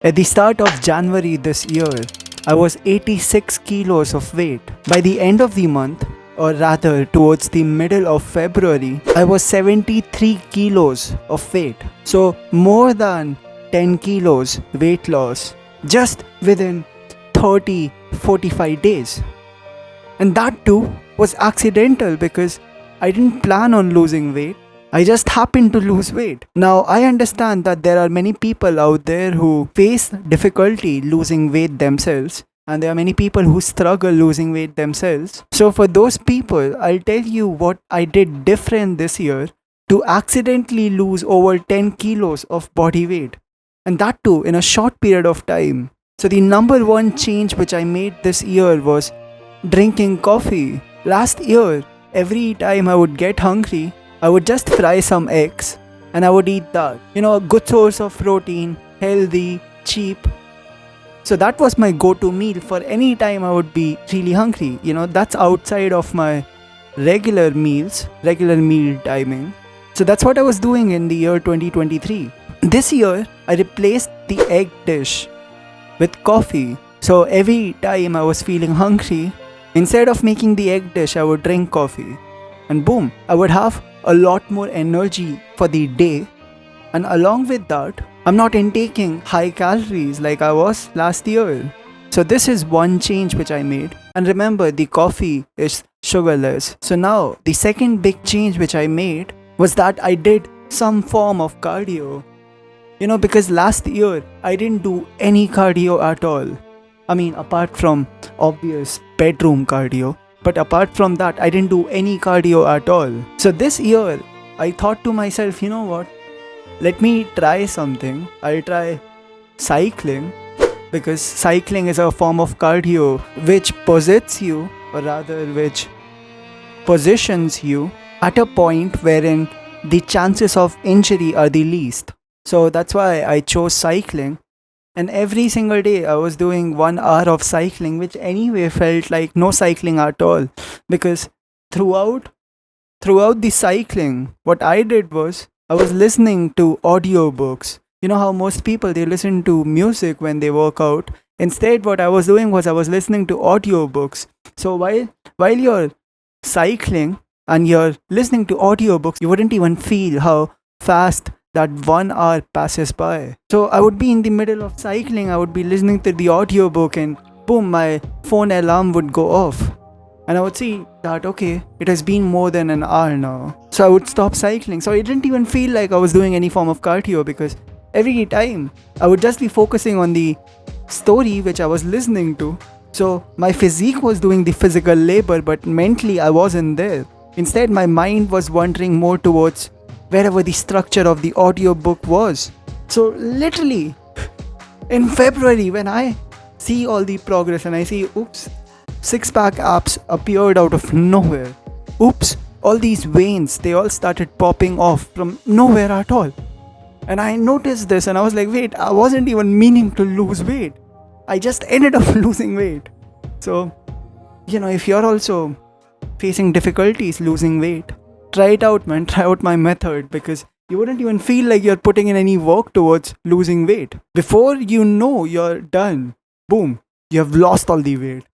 At the start of January this year, I was 86 kilos of weight. By the end of the month, or rather towards the middle of February, I was 73 kilos of weight. So, more than 10 kilos weight loss just within 30-45 days. And that too was accidental because I didn't plan on losing weight. I just happened to lose weight. Now, I understand that there are many people out there who face difficulty losing weight themselves, and there are many people who struggle losing weight themselves. So, for those people, I'll tell you what I did different this year to accidentally lose over 10 kilos of body weight, and that too in a short period of time. So, the number one change which I made this year was drinking coffee. Last year, every time I would get hungry, I would just fry some eggs and I would eat that. A good source of protein, healthy, cheap. So that was my go to meal for any time I would be really hungry. That's outside of my regular meals, regular meal timing. So that's what I was doing in the year 2023. This year, I replaced the egg dish with coffee. So every time I was feeling hungry, instead of making the egg dish, I would drink coffee. And boom, I would have a lot more energy for the day. And along with that, I'm not intaking high calories like I was last year. So this is one change which I made. And remember, the coffee is sugarless. So now, the second big change which I made was that I did some form of cardio. Because last year, I didn't do any cardio at all. I mean, apart from obvious bedroom cardio. But apart from that, I didn't do any cardio at all. So this year, I thought to myself, you know what? Let me try something. I'll try cycling, because cycling is a form of cardio which posits you, or rather which positions you at a point wherein the chances of injury are the least. So that's why I chose cycling. And every single day I was doing 1 hour of cycling, which anyway felt like no cycling at all. Because throughout the cycling, what I did was I was listening to audiobooks. You know how most people, they listen to music when they work out. Instead, what I was doing was I was listening to audiobooks. So while you're cycling and you're listening to audiobooks, you wouldn't even feel how fast that 1 hour passes by. So I would be in the middle of cycling, I would be listening to the audiobook, and boom, my phone alarm would go off. And I would see that, okay, it has been more than an hour now. So I would stop cycling. So it didn't even feel like I was doing any form of cardio, because every time I would just be focusing on the story which I was listening to. So my physique was doing the physical labor, but mentally I wasn't there. Instead, my mind was wandering more towards wherever the structure of the audiobook was. So literally, in February, when I see all the progress and I see, oops, six-pack abs appeared out of nowhere. Oops, all these veins, they all started popping off from nowhere at all. And I noticed this and I was like, wait, I wasn't even meaning to lose weight. I just ended up losing weight. So, if you're also facing difficulties losing weight, try it out, man. Try out my method, because you wouldn't even feel like you're putting in any work towards losing weight. Before you know you're done, boom, you have lost all the weight.